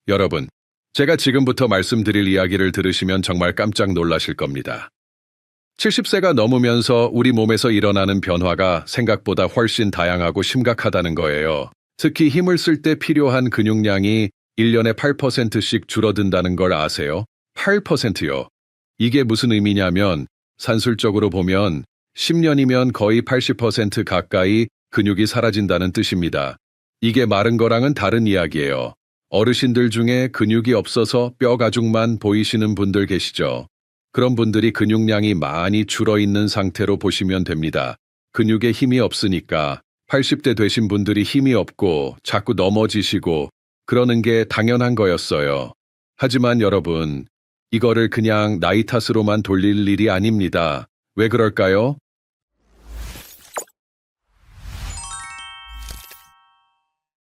여러분, 제가 지금부터 말씀드릴 이야기를 들으시면 정말 깜짝 놀라실 겁니다. 70세가 넘으면서 우리 몸에서 일어나는 변화가 생각보다 훨씬 다양하고 심각하다는 거예요. 특히 힘을 쓸 때 필요한 근육량이 1년에 8%씩 줄어든다는 걸 아세요? 8%요. 이게 무슨 의미냐면 산술적으로 보면 10년이면 거의 80% 가까이 근육이 사라진다는 뜻입니다. 이게 마른 거랑은 다른 이야기예요. 어르신들 중에 근육이 없어서 뼈 가죽만 보이시는 분들 계시죠? 그런 분들이 근육량이 많이 줄어있는 상태로 보시면 됩니다. 근육에 힘이 없으니까 80대 되신 분들이 힘이 없고 자꾸 넘어지시고 그러는 게 당연한 거였어요. 하지만 여러분, 이거를 그냥 나이 탓으로만 돌릴 일이 아닙니다. 왜 그럴까요?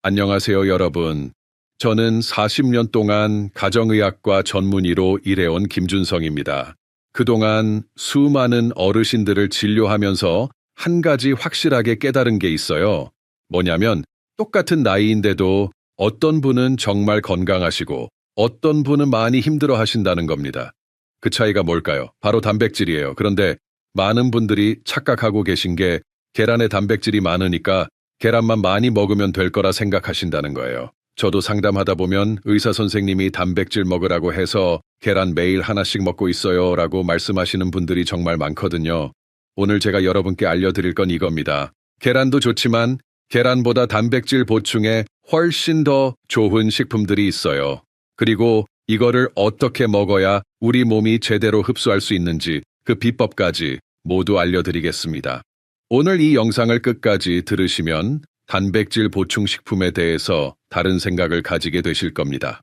안녕하세요, 여러분. 저는 40년 동안 가정의학과 전문의로 일해온 김준성입니다. 그동안 수많은 어르신들을 진료하면서 한 가지 확실하게 깨달은 게 있어요. 뭐냐면 똑같은 나이인데도 어떤 분은 정말 건강하시고 어떤 분은 많이 힘들어 하신다는 겁니다. 그 차이가 뭘까요? 바로 단백질이에요. 그런데 많은 분들이 착각하고 계신 게 계란에 단백질이 많으니까 계란만 많이 먹으면 될 거라 생각하신다는 거예요. 저도 상담하다 보면 의사 선생님이 단백질 먹으라고 해서 계란 매일 하나씩 먹고 있어요 라고 말씀하시는 분들이 정말 많거든요. 오늘 제가 여러분께 알려드릴 건 이겁니다. 계란도 좋지만 계란보다 단백질 보충에 훨씬 더 좋은 식품들이 있어요. 그리고 이거를 어떻게 먹어야 우리 몸이 제대로 흡수할 수 있는지 그 비법까지 모두 알려드리겠습니다. 오늘 이 영상을 끝까지 들으시면 단백질 보충 식품에 대해서 다른 생각을 가지게 되실 겁니다.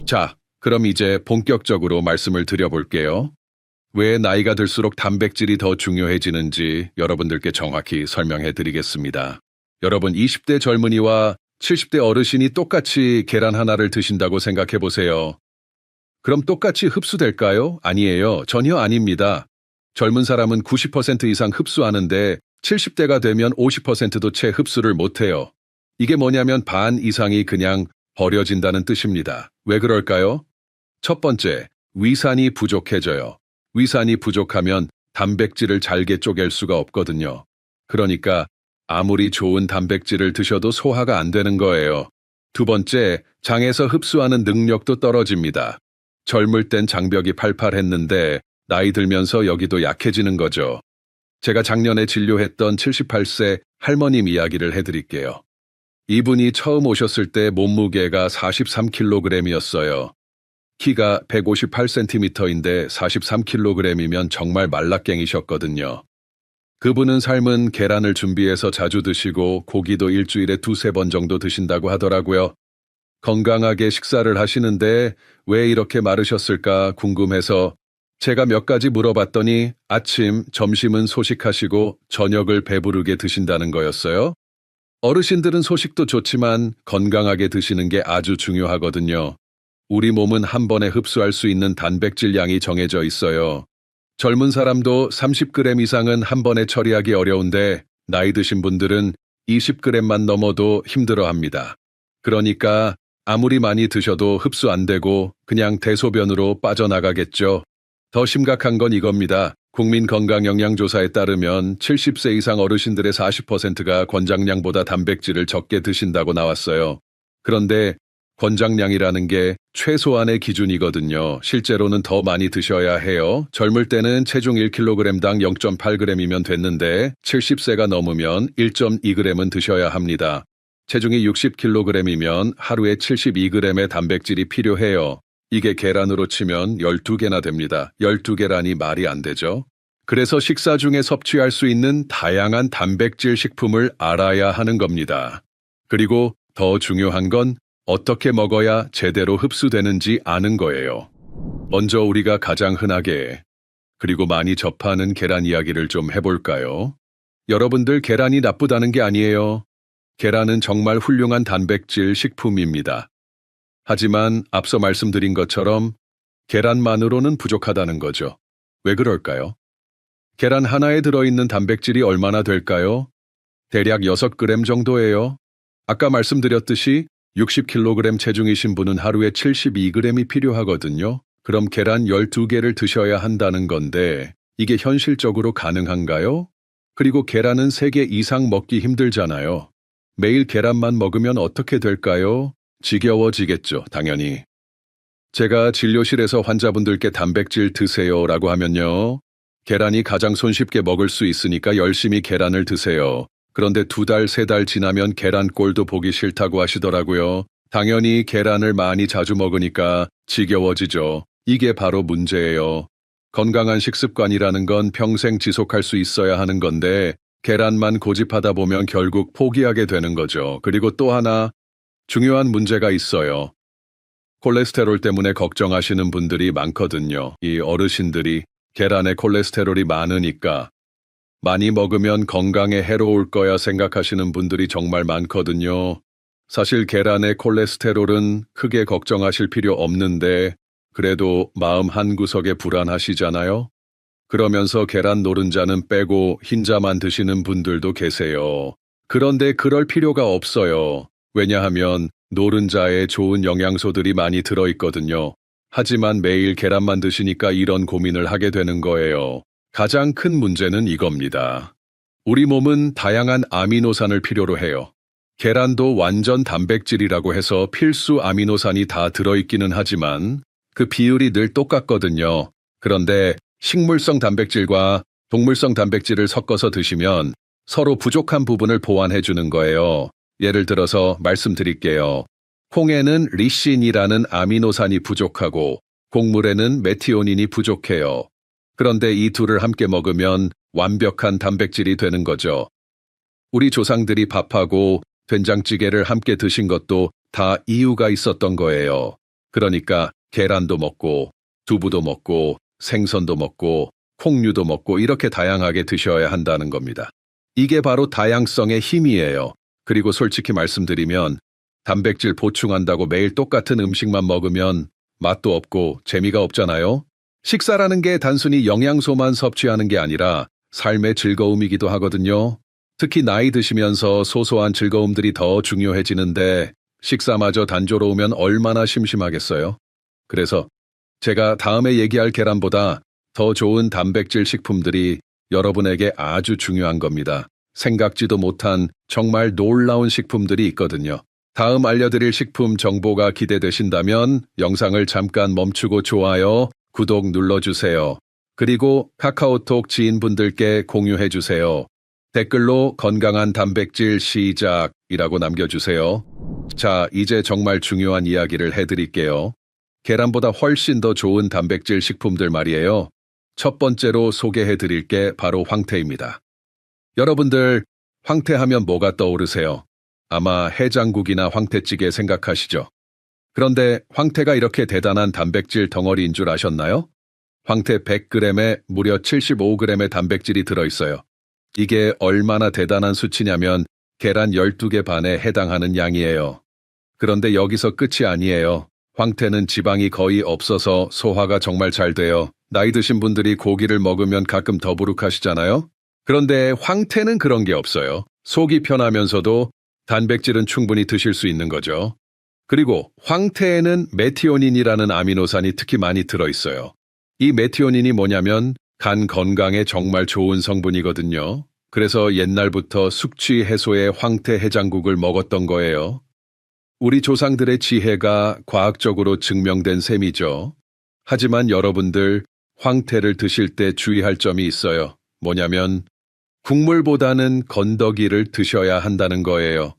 자, 그럼 이제 본격적으로 말씀을 드려볼게요. 왜 나이가 들수록 단백질이 더 중요해지는지 여러분들께 정확히 설명해 드리겠습니다. 여러분 20대 젊은이와 70대 어르신이 똑같이 계란 하나를 드신다고 생각해 보세요. 그럼 똑같이 흡수될까요? 아니에요. 전혀 아닙니다. 젊은 사람은 90% 이상 흡수하는데 70대가 되면 50%도 채 흡수를 못해요. 이게 뭐냐면 반 이상이 그냥 버려진다는 뜻입니다. 왜 그럴까요? 첫 번째, 위산이 부족해져요. 위산이 부족하면 단백질을 잘게 쪼갤 수가 없거든요. 그러니까 아무리 좋은 단백질을 드셔도 소화가 안 되는 거예요. 두 번째, 장에서 흡수하는 능력도 떨어집니다. 젊을 땐 장벽이 팔팔했는데 나이 들면서 여기도 약해지는 거죠. 제가 작년에 진료했던 78세 할머님 이야기를 해드릴게요. 이분이 처음 오셨을 때 몸무게가 43kg이었어요. 키가 158cm인데 43kg이면 정말 말라깽이셨거든요. 그분은 삶은 계란을 준비해서 자주 드시고 고기도 일주일에 2~3번 정도 드신다고 하더라고요. 건강하게 식사를 하시는데 왜 이렇게 마르셨을까 궁금해서 제가 몇 가지 물어봤더니 아침, 점심은 소식하시고 저녁을 배부르게 드신다는 거였어요. 어르신들은 소식도 좋지만 건강하게 드시는 게 아주 중요하거든요. 우리 몸은 한 번에 흡수할 수 있는 단백질 양이 정해져 있어요. 젊은 사람도 30g 이상은 한 번에 처리하기 어려운데 나이 드신 분들은 20g만 넘어도 힘들어합니다. 그러니까 아무리 많이 드셔도 흡수 안 되고 그냥 대소변으로 빠져나가겠죠. 더 심각한 건 이겁니다. 국민건강영양조사에 따르면 70세 이상 어르신들의 40%가 권장량보다 단백질을 적게 드신다고 나왔어요. 그런데 권장량이라는 게 최소한의 기준이거든요. 실제로는 더 많이 드셔야 해요. 젊을 때는 체중 1kg당 0.8g이면 됐는데 70세가 넘으면 1.2g은 드셔야 합니다. 체중이 60kg이면 하루에 72g의 단백질이 필요해요. 이게 계란으로 치면 12개나 됩니다. 12계란이 말이 안 되죠. 그래서 식사 중에 섭취할 수 있는 다양한 단백질 식품을 알아야 하는 겁니다. 그리고 더 중요한 건 어떻게 먹어야 제대로 흡수되는지 아는 거예요. 먼저 우리가 가장 흔하게 그리고 많이 접하는 계란 이야기를 좀 해볼까요? 여러분들 계란이 나쁘다는 게 아니에요. 계란은 정말 훌륭한 단백질 식품입니다. 하지만 앞서 말씀드린 것처럼 계란만으로는 부족하다는 거죠. 왜 그럴까요? 계란 하나에 들어있는 단백질이 얼마나 될까요? 대략 6g 정도예요. 아까 말씀드렸듯이 60kg 체중이신 분은 하루에 72g이 필요하거든요. 그럼 계란 12개를 드셔야 한다는 건데 이게 현실적으로 가능한가요? 그리고 계란은 3개 이상 먹기 힘들잖아요. 매일 계란만 먹으면 어떻게 될까요? 지겨워지겠죠, 당연히. 제가 진료실에서 환자분들께 단백질 드세요라고 하면요. 계란이 가장 손쉽게 먹을 수 있으니까 열심히 계란을 드세요. 그런데 2달, 3달 지나면 계란꼴도 보기 싫다고 하시더라고요. 당연히 계란을 많이 자주 먹으니까 지겨워지죠. 이게 바로 문제예요. 건강한 식습관이라는 건 평생 지속할 수 있어야 하는 건데 계란만 고집하다 보면 결국 포기하게 되는 거죠. 그리고 또 하나 중요한 문제가 있어요. 콜레스테롤 때문에 걱정하시는 분들이 많거든요. 이 어르신들이 계란에 콜레스테롤이 많으니까 많이 먹으면 건강에 해로울 거야 생각하시는 분들이 정말 많거든요. 사실 계란의 콜레스테롤은 크게 걱정하실 필요 없는데 그래도 마음 한구석에 불안하시잖아요. 그러면서 계란 노른자는 빼고 흰자만 드시는 분들도 계세요. 그런데 그럴 필요가 없어요. 왜냐하면 노른자에 좋은 영양소들이 많이 들어있거든요. 하지만 매일 계란만 드시니까 이런 고민을 하게 되는 거예요. 가장 큰 문제는 이겁니다. 우리 몸은 다양한 아미노산을 필요로 해요. 계란도 완전 단백질이라고 해서 필수 아미노산이 다 들어있기는 하지만 그 비율이 늘 똑같거든요. 그런데 식물성 단백질과 동물성 단백질을 섞어서 드시면 서로 부족한 부분을 보완해 주는 거예요. 예를 들어서 말씀드릴게요. 콩에는 리신이라는 아미노산이 부족하고 곡물에는 메티오닌이 부족해요. 그런데 이 둘을 함께 먹으면 완벽한 단백질이 되는 거죠. 우리 조상들이 밥하고 된장찌개를 함께 드신 것도 다 이유가 있었던 거예요. 그러니까 계란도 먹고 두부도 먹고 생선도 먹고 콩류도 먹고 이렇게 다양하게 드셔야 한다는 겁니다. 이게 바로 다양성의 힘이에요. 그리고 솔직히 말씀드리면 단백질 보충한다고 매일 똑같은 음식만 먹으면 맛도 없고 재미가 없잖아요. 식사라는 게 단순히 영양소만 섭취하는 게 아니라 삶의 즐거움이기도 하거든요. 특히 나이 드시면서 소소한 즐거움들이 더 중요해지는데 식사마저 단조로우면 얼마나 심심하겠어요. 그래서 제가 다음에 얘기할 계란보다 더 좋은 단백질 식품들이 여러분에게 아주 중요한 겁니다. 생각지도 못한 정말 놀라운 식품들이 있거든요. 다음 알려드릴 식품 정보가 기대되신다면 영상을 잠깐 멈추고 좋아요, 구독 눌러주세요. 그리고 카카오톡 지인분들께 공유해주세요. 댓글로 건강한 단백질 시작이라고 남겨주세요. 자, 이제 정말 중요한 이야기를 해드릴게요. 계란보다 훨씬 더 좋은 단백질 식품들 말이에요. 첫 번째로 소개해드릴 게 바로 황태입니다. 여러분들, 황태하면 뭐가 떠오르세요? 아마 해장국이나 황태찌개 생각하시죠? 그런데 황태가 이렇게 대단한 단백질 덩어리인 줄 아셨나요? 황태 100g에 무려 75g의 단백질이 들어있어요. 이게 얼마나 대단한 수치냐면 계란 12개 반에 해당하는 양이에요. 그런데 여기서 끝이 아니에요. 황태는 지방이 거의 없어서 소화가 정말 잘 돼요. 나이 드신 분들이 고기를 먹으면 가끔 더부룩하시잖아요? 그런데 황태는 그런 게 없어요. 속이 편하면서도 단백질은 충분히 드실 수 있는 거죠. 그리고 황태에는 메티오닌이라는 아미노산이 특히 많이 들어있어요. 이 메티오닌이 뭐냐면 간 건강에 정말 좋은 성분이거든요. 그래서 옛날부터 숙취 해소에 황태 해장국을 먹었던 거예요. 우리 조상들의 지혜가 과학적으로 증명된 셈이죠. 하지만 여러분들 황태를 드실 때 주의할 점이 있어요. 뭐냐면 국물보다는 건더기를 드셔야 한다는 거예요.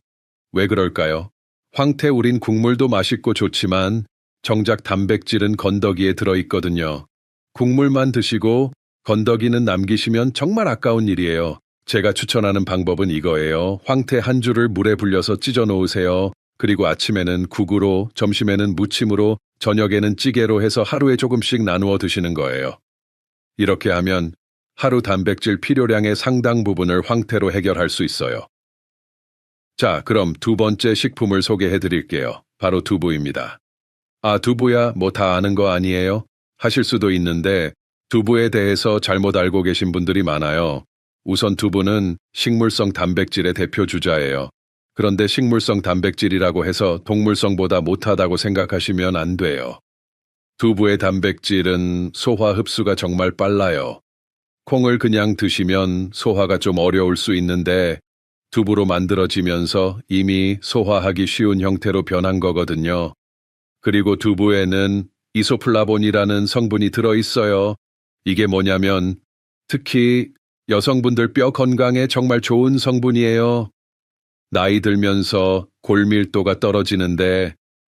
왜 그럴까요? 황태 우린 국물도 맛있고 좋지만 정작 단백질은 건더기에 들어있거든요. 국물만 드시고 건더기는 남기시면 정말 아까운 일이에요. 제가 추천하는 방법은 이거예요. 황태 한 줄을 물에 불려서 찢어 놓으세요. 그리고 아침에는 국으로, 점심에는 무침으로, 저녁에는 찌개로 해서 하루에 조금씩 나누어 드시는 거예요. 이렇게 하면 하루 단백질 필요량의 상당 부분을 황태로 해결할 수 있어요. 자, 그럼 두 번째 식품을 소개해 드릴게요. 바로 두부입니다. 아, 두부야 뭐 다 아는 거 아니에요? 하실 수도 있는데 두부에 대해서 잘못 알고 계신 분들이 많아요. 우선 두부는 식물성 단백질의 대표 주자예요. 그런데 식물성 단백질이라고 해서 동물성보다 못하다고 생각하시면 안 돼요. 두부의 단백질은 소화 흡수가 정말 빨라요. 콩을 그냥 드시면 소화가 좀 어려울 수 있는데 두부로 만들어지면서 이미 소화하기 쉬운 형태로 변한 거거든요. 그리고 두부에는 이소플라본이라는 성분이 들어있어요. 이게 뭐냐면 특히 여성분들 뼈 건강에 정말 좋은 성분이에요. 나이 들면서 골밀도가 떨어지는데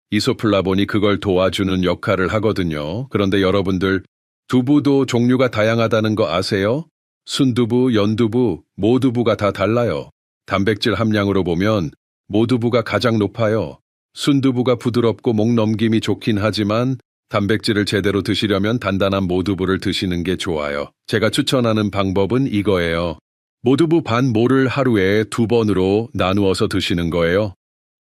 이소플라본이 그걸 도와주는 역할을 하거든요. 그런데 여러분들 두부도 종류가 다양하다는 거 아세요? 순두부, 연두부, 모두부가 다 달라요. 단백질 함량으로 보면 모두부가 가장 높아요. 순두부가 부드럽고 목 넘김이 좋긴 하지만 단백질을 제대로 드시려면 단단한 모두부를 드시는 게 좋아요. 제가 추천하는 방법은 이거예요. 모두부 반 모를 하루에 2번으로 나누어서 드시는 거예요.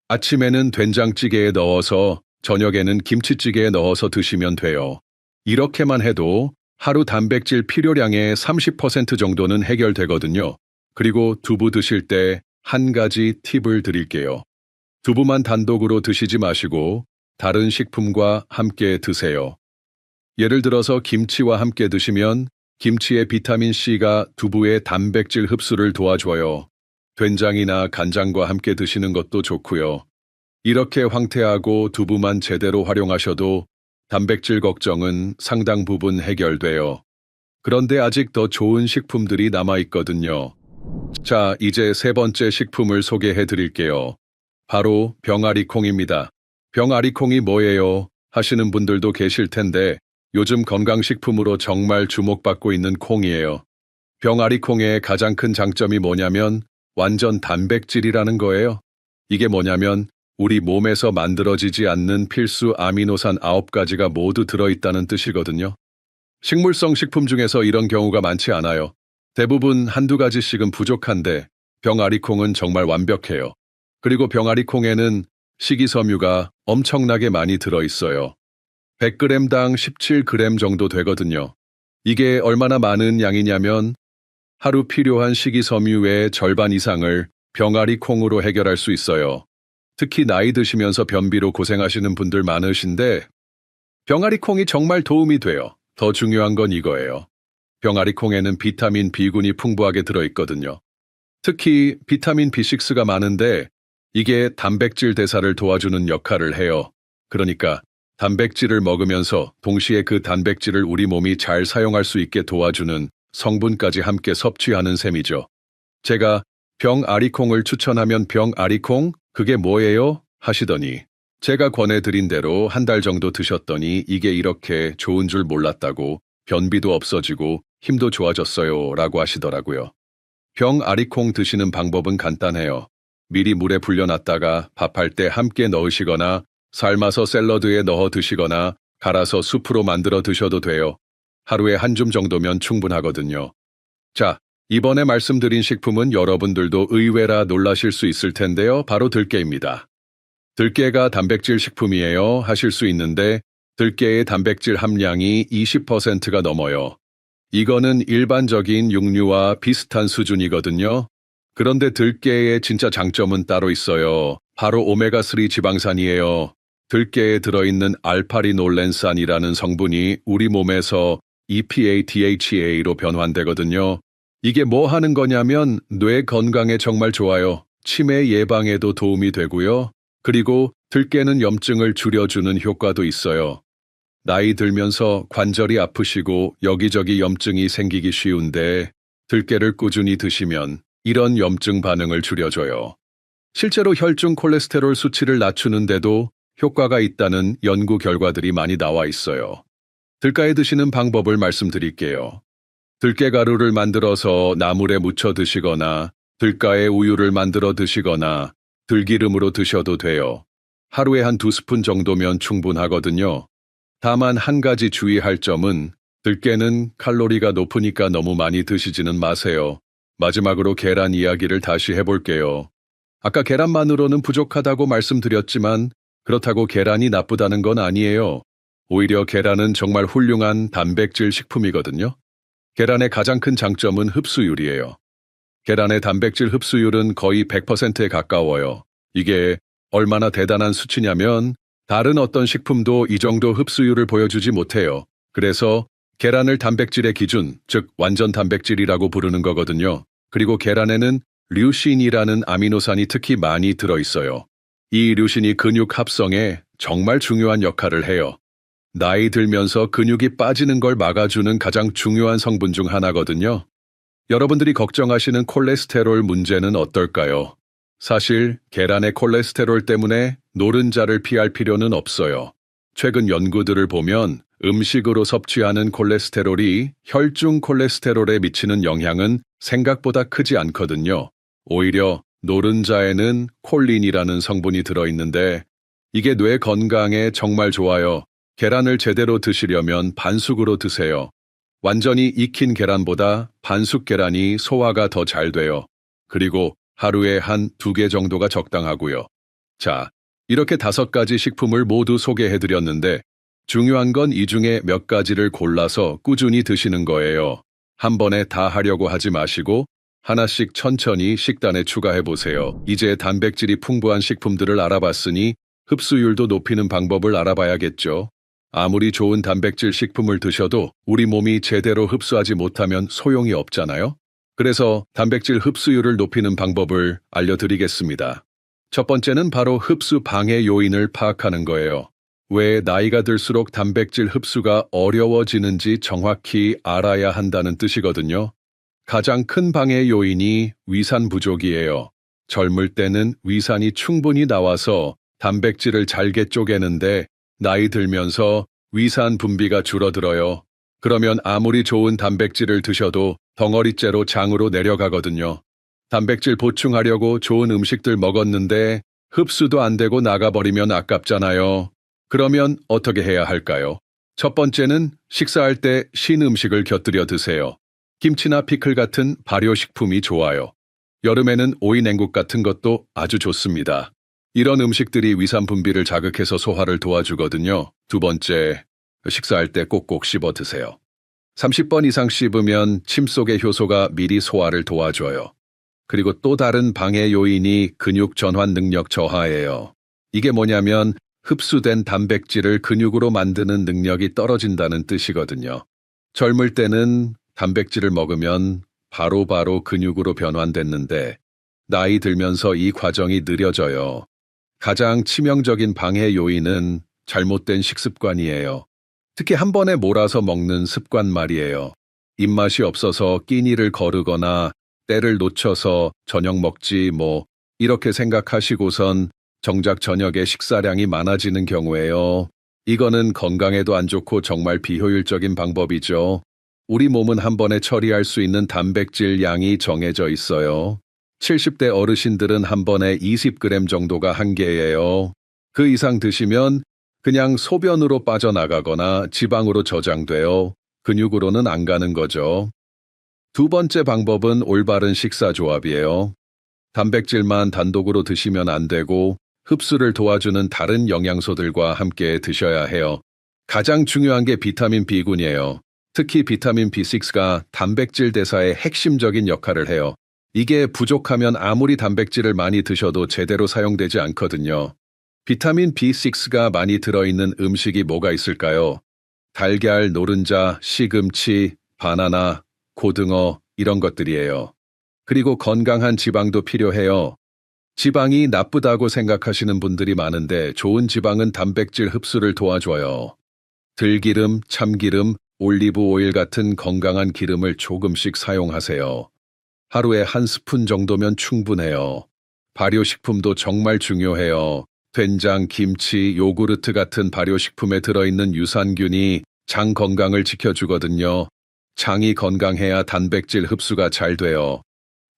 아침에는 된장찌개에 넣어서 저녁에는 김치찌개에 넣어서 드시면 돼요. 이렇게만 해도 하루 단백질 필요량의 30% 정도는 해결되거든요. 그리고 두부 드실 때 한 가지 팁을 드릴게요. 두부만 단독으로 드시지 마시고 다른 식품과 함께 드세요. 예를 들어서 김치와 함께 드시면 김치의 비타민C가 두부의 단백질 흡수를 도와줘요. 된장이나 간장과 함께 드시는 것도 좋고요. 이렇게 황태하고 두부만 제대로 활용하셔도 단백질 걱정은 상당 부분 해결돼요. 그런데 아직 더 좋은 식품들이 남아있거든요. 자, 이제 세 번째 식품을 소개해 드릴게요. 바로 병아리콩입니다. 병아리콩이 뭐예요? 하시는 분들도 계실 텐데 요즘 건강식품으로 정말 주목받고 있는 콩이에요. 병아리콩의 가장 큰 장점이 뭐냐면 완전 단백질이라는 거예요. 이게 뭐냐면 우리 몸에서 만들어지지 않는 필수 아미노산 9가지가 모두 들어있다는 뜻이거든요. 식물성 식품 중에서 이런 경우가 많지 않아요. 대부분 한두 가지씩은 부족한데 병아리콩은 정말 완벽해요. 그리고 병아리콩에는 식이섬유가 엄청나게 많이 들어있어요. 100g당 17g 정도 되거든요. 이게 얼마나 많은 양이냐면 하루 필요한 식이섬유의 절반 이상을 병아리콩으로 해결할 수 있어요. 특히 나이 드시면서 변비로 고생하시는 분들 많으신데 병아리콩이 정말 도움이 돼요. 더 중요한 건 이거예요. 병아리콩에는 비타민 B군이 풍부하게 들어있거든요. 특히 비타민 B6가 많은데 이게 단백질 대사를 도와주는 역할을 해요. 그러니까 단백질을 먹으면서 동시에 그 단백질을 우리 몸이 잘 사용할 수 있게 도와주는 성분까지 함께 섭취하는 셈이죠. 제가 병아리콩을 추천하면 병아리콩? 그게 뭐예요? 하시더니 제가 권해드린 대로 한 달 정도 드셨더니 이게 이렇게 좋은 줄 몰랐다고 변비도 없어지고 힘도 좋아졌어요 라고 하시더라고요. 병아리콩 드시는 방법은 간단해요. 미리 물에 불려놨다가 밥할 때 함께 넣으시거나 삶아서 샐러드에 넣어 드시거나 갈아서 수프로 만들어 드셔도 돼요. 하루에 한 줌 정도면 충분하거든요. 자, 이번에 말씀드린 식품은 여러분들도 의외라 놀라실 수 있을 텐데요. 바로 들깨입니다. 들깨가 단백질 식품이에요 하실 수 있는데 들깨의 단백질 함량이 20%가 넘어요. 이거는 일반적인 육류와 비슷한 수준이거든요. 그런데 들깨의 진짜 장점은 따로 있어요. 바로 오메가3 지방산이에요. 들깨에 들어있는 알파리놀렌산이라는 성분이 우리 몸에서 EPA, DHA로 변환되거든요. 이게 뭐 하는 거냐면 뇌 건강에 정말 좋아요. 치매 예방에도 도움이 되고요. 그리고 들깨는 염증을 줄여주는 효과도 있어요. 나이 들면서 관절이 아프시고 여기저기 염증이 생기기 쉬운데 들깨를 꾸준히 드시면 이런 염증 반응을 줄여줘요. 실제로 혈중 콜레스테롤 수치를 낮추는데도 효과가 있다는 연구 결과들이 많이 나와 있어요. 들깨에 드시는 방법을 말씀드릴게요. 들깨가루를 만들어서 나물에 묻혀 드시거나 들깨에 우유를 만들어 드시거나 들기름으로 드셔도 돼요. 하루에 한 2스푼 정도면 충분하거든요. 다만 한 가지 주의할 점은 들깨는 칼로리가 높으니까 너무 많이 드시지는 마세요. 마지막으로 계란 이야기를 다시 해볼게요. 아까 계란만으로는 부족하다고 말씀드렸지만 그렇다고 계란이 나쁘다는 건 아니에요. 오히려 계란은 정말 훌륭한 단백질 식품이거든요. 계란의 가장 큰 장점은 흡수율이에요. 계란의 단백질 흡수율은 거의 100%에 가까워요. 이게 얼마나 대단한 수치냐면 다른 어떤 식품도 이 정도 흡수율을 보여주지 못해요. 그래서 계란을 단백질의 기준, 즉 완전 단백질이라고 부르는 거거든요. 그리고 계란에는 류신이라는 아미노산이 특히 많이 들어있어요. 이 류신이 근육 합성에 정말 중요한 역할을 해요. 나이 들면서 근육이 빠지는 걸 막아주는 가장 중요한 성분 중 하나거든요. 여러분들이 걱정하시는 콜레스테롤 문제는 어떨까요? 사실 계란의 콜레스테롤 때문에 노른자를 피할 필요는 없어요. 최근 연구들을 보면 음식으로 섭취하는 콜레스테롤이 혈중 콜레스테롤에 미치는 영향은 생각보다 크지 않거든요. 오히려 노른자에는 콜린이라는 성분이 들어있는데 이게 뇌 건강에 정말 좋아요. 계란을 제대로 드시려면 반숙으로 드세요. 완전히 익힌 계란보다 반숙 계란이 소화가 더 잘 돼요. 그리고 하루에 한 2개 정도가 적당하고요. 자, 이렇게 5가지 식품을 모두 소개해드렸는데 중요한 건 이 중에 몇 가지를 골라서 꾸준히 드시는 거예요. 한 번에 다 하려고 하지 마시고 하나씩 천천히 식단에 추가해보세요. 이제 단백질이 풍부한 식품들을 알아봤으니 흡수율도 높이는 방법을 알아봐야겠죠. 아무리 좋은 단백질 식품을 드셔도 우리 몸이 제대로 흡수하지 못하면 소용이 없잖아요. 그래서 단백질 흡수율을 높이는 방법을 알려드리겠습니다. 첫 번째는 바로 흡수 방해 요인을 파악하는 거예요. 왜 나이가 들수록 단백질 흡수가 어려워지는지 정확히 알아야 한다는 뜻이거든요. 가장 큰 방해 요인이 위산 부족이에요. 젊을 때는 위산이 충분히 나와서 단백질을 잘게 쪼개는데 나이 들면서 위산 분비가 줄어들어요. 그러면 아무리 좋은 단백질을 드셔도 덩어리째로 장으로 내려가거든요. 단백질 보충하려고 좋은 음식들 먹었는데 흡수도 안 되고 나가버리면 아깝잖아요. 그러면 어떻게 해야 할까요? 첫 번째는 식사할 때 신 음식을 곁들여 드세요. 김치나 피클 같은 발효식품이 좋아요. 여름에는 오이 냉국 같은 것도 아주 좋습니다. 이런 음식들이 위산 분비를 자극해서 소화를 도와주거든요. 두 번째, 식사할 때 꼭꼭 씹어 드세요. 30번 이상 씹으면 침 속의 효소가 미리 소화를 도와줘요. 그리고 또 다른 방해 요인이 근육 전환 능력 저하예요. 이게 뭐냐면 흡수된 단백질을 근육으로 만드는 능력이 떨어진다는 뜻이거든요. 젊을 때는 단백질을 먹으면 바로바로 근육으로 변환됐는데 나이 들면서 이 과정이 느려져요. 가장 치명적인 방해 요인은 잘못된 식습관이에요. 특히 한 번에 몰아서 먹는 습관 말이에요. 입맛이 없어서 끼니를 거르거나 때를 놓쳐서 저녁 먹지 이렇게 생각하시고선 정작 저녁에 식사량이 많아지는 경우에요. 이거는 건강에도 안 좋고 정말 비효율적인 방법이죠. 우리 몸은 한 번에 처리할 수 있는 단백질 양이 정해져 있어요. 70대 어르신들은 한 번에 20g 정도가 한계예요. 그 이상 드시면 그냥 소변으로 빠져나가거나 지방으로 저장돼요. 근육으로는 안 가는 거죠. 두 번째 방법은 올바른 식사 조합이에요. 단백질만 단독으로 드시면 안 되고 흡수를 도와주는 다른 영양소들과 함께 드셔야 해요. 가장 중요한 게 비타민 B군이에요. 특히 비타민 B6가 단백질 대사의 핵심적인 역할을 해요. 이게 부족하면 아무리 단백질을 많이 드셔도 제대로 사용되지 않거든요. 비타민 B6가 많이 들어있는 음식이 뭐가 있을까요? 달걀, 노른자, 시금치, 바나나, 고등어 이런 것들이에요. 그리고 건강한 지방도 필요해요. 지방이 나쁘다고 생각하시는 분들이 많은데 좋은 지방은 단백질 흡수를 도와줘요. 들기름, 참기름, 올리브 오일 같은 건강한 기름을 조금씩 사용하세요. 하루에 1스푼 정도면 충분해요. 발효식품도 정말 중요해요. 된장, 김치, 요구르트 같은 발효식품에 들어있는 유산균이 장 건강을 지켜주거든요. 장이 건강해야 단백질 흡수가 잘 돼요.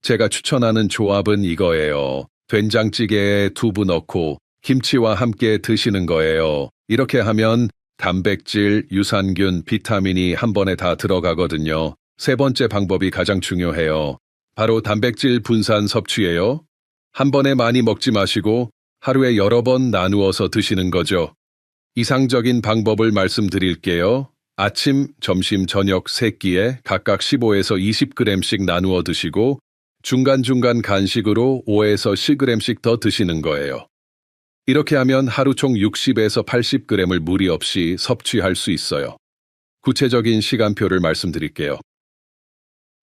제가 추천하는 조합은 이거예요. 된장찌개에 두부 넣고 김치와 함께 드시는 거예요. 이렇게 하면 단백질, 유산균, 비타민이 한 번에 다 들어가거든요. 세 번째 방법이 가장 중요해요. 바로 단백질 분산 섭취예요. 한 번에 많이 먹지 마시고 하루에 여러 번 나누어서 드시는 거죠. 이상적인 방법을 말씀드릴게요. 아침, 점심, 저녁 3끼에 각각 15에서 20g씩 나누어 드시고 중간중간 간식으로 5에서 10g씩 더 드시는 거예요. 이렇게 하면 하루 총 60에서 80g을 무리 없이 섭취할 수 있어요. 구체적인 시간표를 말씀드릴게요.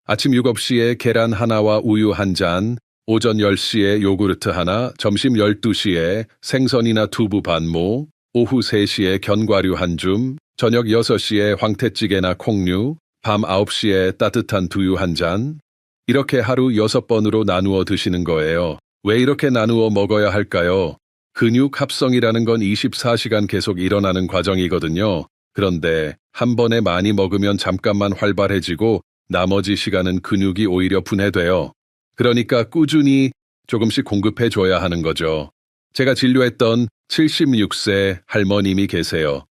아침 7시에 계란 하나와 우유 한 잔, 오전 10시에 요구르트 하나, 점심 12시에 생선이나 두부 반모, 오후 3시에 견과류 한 줌, 저녁 6시에 황태찌개나 콩류, 밤 9시에 따뜻한 두유 한 잔. 이렇게 하루 6번으로 나누어 드시는 거예요. 왜 이렇게 나누어 먹어야 할까요? 근육 합성이라는 건 24시간 계속 일어나는 과정이거든요. 그런데 한 번에 많이 먹으면 잠깐만 활발해지고 나머지 시간은 근육이 오히려 분해돼요. 그러니까 꾸준히 조금씩 공급해 줘야 하는 거죠. 제가 진료했던 76세 할머님이 계세요.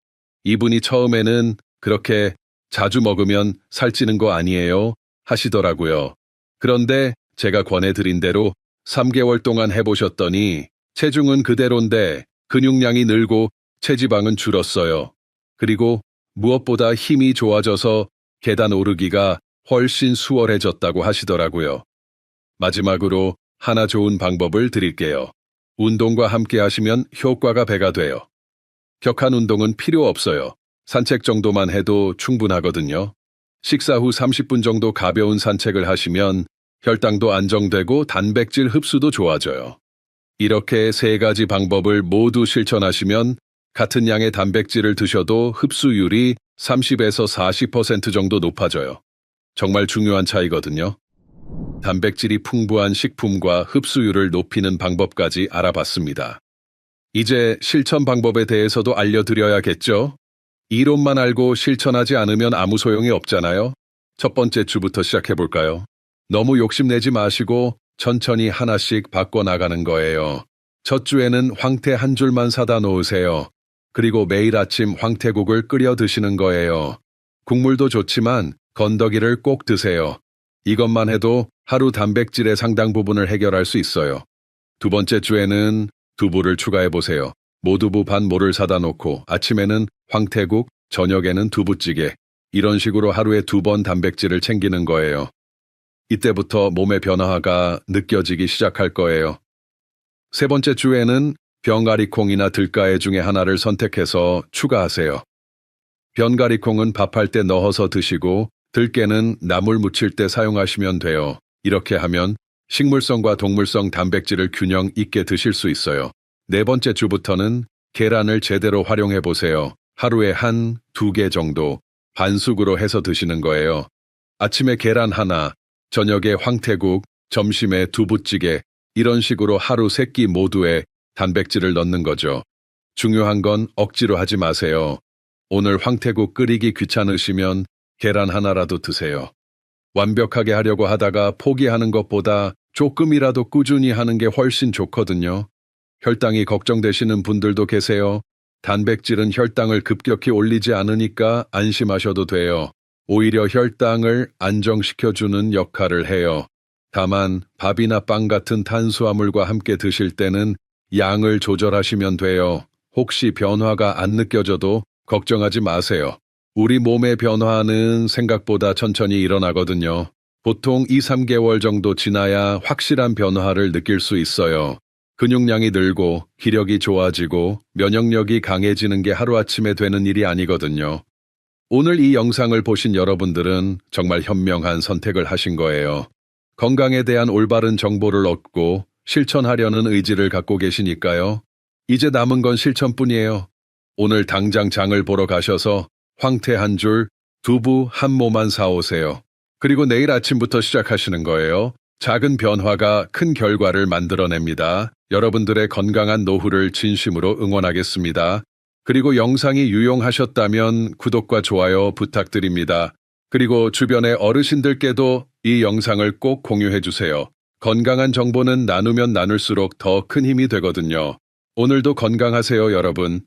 이분이 처음에는 그렇게 자주 먹으면 살찌는 거 아니에요? 하시더라고요. 그런데 제가 권해드린 대로 3개월 동안 해보셨더니 체중은 그대로인데 근육량이 늘고 체지방은 줄었어요. 그리고 무엇보다 힘이 좋아져서 계단 오르기가 훨씬 수월해졌다고 하시더라고요. 마지막으로 하나 좋은 방법을 드릴게요. 운동과 함께 하시면 효과가 배가 돼요. 격한 운동은 필요 없어요. 산책 정도만 해도 충분하거든요. 식사 후 30분 정도 가벼운 산책을 하시면 혈당도 안정되고 단백질 흡수도 좋아져요. 이렇게 3가지 방법을 모두 실천하시면 같은 양의 단백질을 드셔도 흡수율이 30에서 40% 정도 높아져요. 정말 중요한 차이거든요. 단백질이 풍부한 식품과 흡수율을 높이는 방법까지 알아봤습니다. 이제 실천 방법에 대해서도 알려드려야겠죠? 이론만 알고 실천하지 않으면 아무 소용이 없잖아요. 첫 번째 주부터 시작해볼까요? 너무 욕심내지 마시고 천천히 하나씩 바꿔나가는 거예요. 첫 주에는 황태 한 줄만 사다 놓으세요. 그리고 매일 아침 황태국을 끓여 드시는 거예요. 국물도 좋지만 건더기를 꼭 드세요. 이것만 해도 하루 단백질의 상당 부분을 해결할 수 있어요. 두 번째 주에는 두부를 추가해보세요. 모두부 반 모를 사다 놓고 아침에는 황태국, 저녁에는 두부찌개. 이런 식으로 하루에 2번 단백질을 챙기는 거예요. 이때부터 몸의 변화가 느껴지기 시작할 거예요. 세 번째 주에는 병가리콩이나 들가애 중에 하나를 선택해서 추가하세요. 병가리콩은 밥할 때 넣어서 드시고 들깨는 나물 무칠 때 사용하시면 돼요. 이렇게 하면 식물성과 동물성 단백질을 균형 있게 드실 수 있어요. 네 번째 주부터는 계란을 제대로 활용해 보세요. 하루에 2개 정도 반숙으로 해서 드시는 거예요. 아침에 계란 하나, 저녁에 황태국, 점심에 두부찌개, 이런 식으로 하루 3끼 모두에 단백질을 넣는 거죠. 중요한 건 억지로 하지 마세요. 오늘 황태국 끓이기 귀찮으시면 계란 하나라도 드세요. 완벽하게 하려고 하다가 포기하는 것보다 조금이라도 꾸준히 하는 게 훨씬 좋거든요. 혈당이 걱정되시는 분들도 계세요. 단백질은 혈당을 급격히 올리지 않으니까 안심하셔도 돼요. 오히려 혈당을 안정시켜주는 역할을 해요. 다만 밥이나 빵 같은 탄수화물과 함께 드실 때는 양을 조절하시면 돼요. 혹시 변화가 안 느껴져도 걱정하지 마세요. 우리 몸의 변화는 생각보다 천천히 일어나거든요. 보통 2~3개월 정도 지나야 확실한 변화를 느낄 수 있어요. 근육량이 늘고 기력이 좋아지고 면역력이 강해지는 게 하루아침에 되는 일이 아니거든요. 오늘 이 영상을 보신 여러분들은 정말 현명한 선택을 하신 거예요. 건강에 대한 올바른 정보를 얻고 실천하려는 의지를 갖고 계시니까요. 이제 남은 건 실천뿐이에요. 오늘 당장 장을 보러 가셔서 황태 한 줄, 두부 한 모만 사오세요. 그리고 내일 아침부터 시작하시는 거예요. 작은 변화가 큰 결과를 만들어냅니다. 여러분들의 건강한 노후를 진심으로 응원하겠습니다. 그리고 영상이 유용하셨다면 구독과 좋아요 부탁드립니다. 그리고 주변의 어르신들께도 이 영상을 꼭 공유해 주세요. 건강한 정보는 나누면 나눌수록 더 큰 힘이 되거든요. 오늘도 건강하세요, 여러분.